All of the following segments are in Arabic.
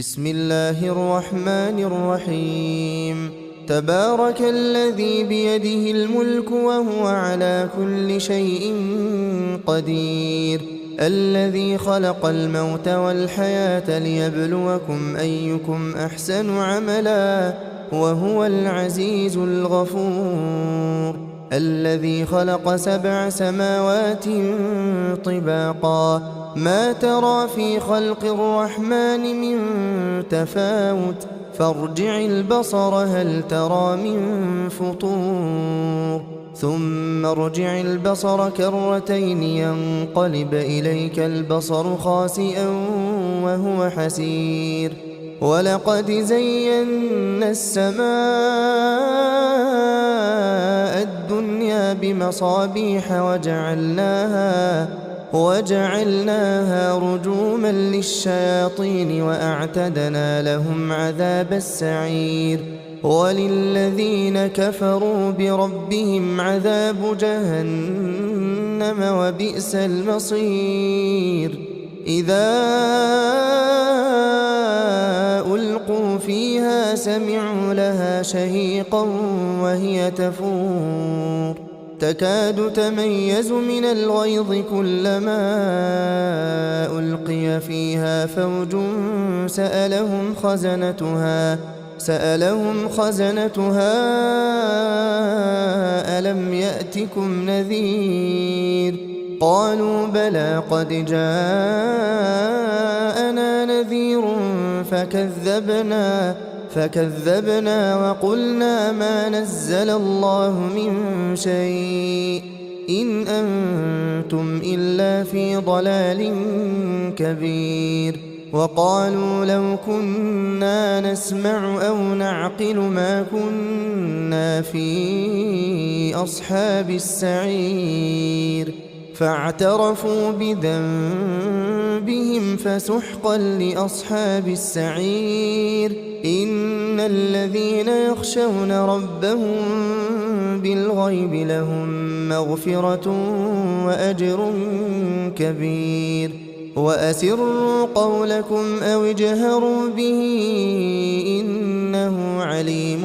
بسم الله الرحمن الرحيم. تبارك الذي بيده الملك وهو على كل شيء قدير، الذي خلق الموت والحياة ليبلوكم أيكم أحسن عملا وهو العزيز الغفور، الذي خلق 7 سماوات طباقا ما ترى في خلق الرحمن من تفاوت فارجع البصر هل ترى من فطور ثم ارجع البصر كرتين ينقلب إليك البصر خاسئا وهو حسير. ولقد زينا السماء الدنيا بمصابيح وجعلناها رجوما للشياطين وأعتدنا لهم عذاب السعير. وللذين كفروا بربهم عذاب جهنم وبئس المصير. إذا ألقوا فيها سمعوا لها شهيقا وهي تفور تكاد تميز من الغيظ كلما ألقي فيها فوج سألهم خزنتها ألم يأتكم نذير قالوا بلى قد جاءنا نذير فكذبنا وقلنا ما نزل الله من شيء إن أنتم إلا في ضلال كبير. وقالوا لو كنا نسمع أو نعقل ما كنا في أصحاب السعير فاعترفوا بذنبهم فسحقا لأصحاب السعير. إن الذين يخشون ربهم بالغيب لهم مغفرة وأجر كبير. وأسروا قولكم أو اجهروا به إنه عليم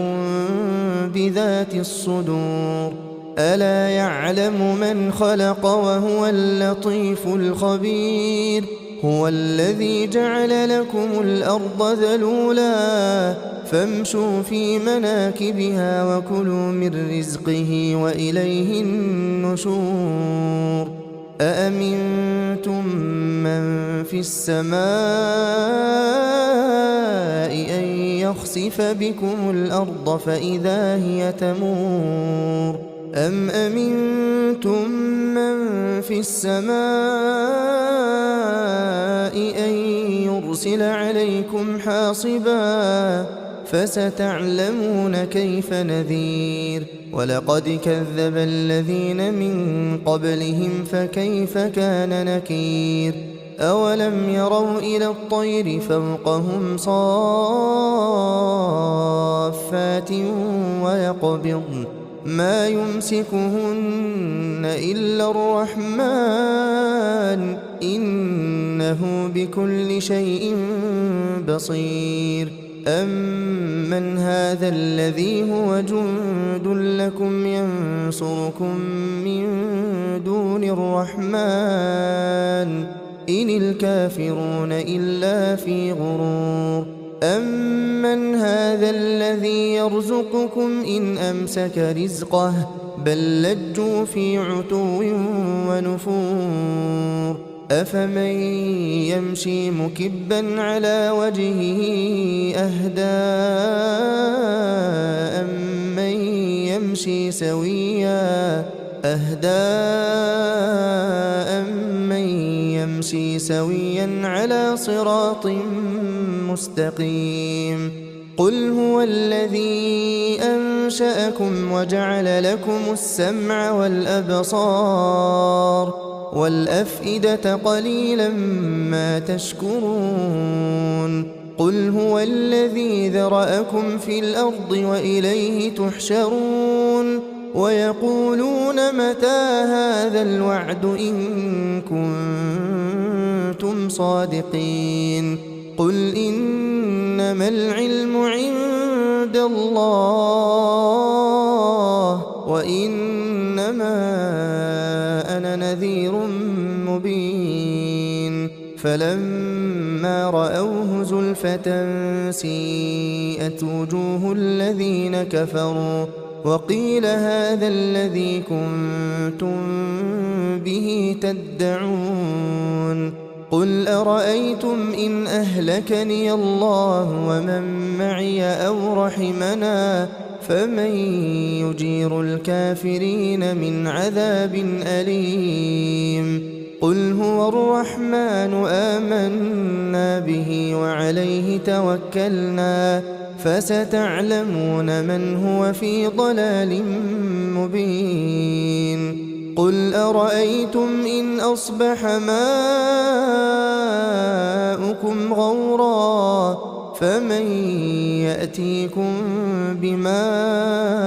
بذات الصدور. ألا يعلم من خلق وهو اللطيف الخبير. هو الذي جعل لكم الأرض ذلولا فامشوا في مناكبها وكلوا من رزقه وإليه النشور. أأمنتم من في السماء أن يخسف بكم الأرض فإذا هي تمور أم أمنتم من في السماء أن يرسل عليكم حاصبا فستعلمون كيف نذير. ولقد كذب الذين من قبلهم فكيف كان نكير. أولم يروا إلى الطير فوقهم صافات ويقبضن ما يمسكهن إلا الرحمن إنه بكل شيء بصير. أمن هذا الذي هو جند لكم ينصركم من دون الرحمن إن الكافرون إلا في غرور. أمن هذا الذي يرزقكم إن أمسك رزقه بل لجوا في عتو ونفور. أفمن يمشي مكبا على وجهه أهدى أمن يمشي سويا على صراط مستقيم. قل هو الذي أنشأكم وجعل لكم السمع والأبصار والأفئدة قليلا ما تشكرون. قل هو الذي ذرأكم في الأرض وإليه تحشرون. ويقولون متى هذا الوعد إن كنتم صادقين. قل إن إنما العلم عند الله وإنما أنا نذير مبين فلما رأوه زلفة سيئت وجوه الذين كفروا وقيل هذا الذي كنتم به تدعون قل أرأيتم إن أهلكني الله ومن معي أو رحمنا فمن يجير الكافرين من عذاب أليم قل هو الرحمن آمنا به وعليه توكلنا فستعلمون من هو في ضلال مبين قل أرأيتم إن أصبح ماؤكم غورا فمن يأتيكم بماء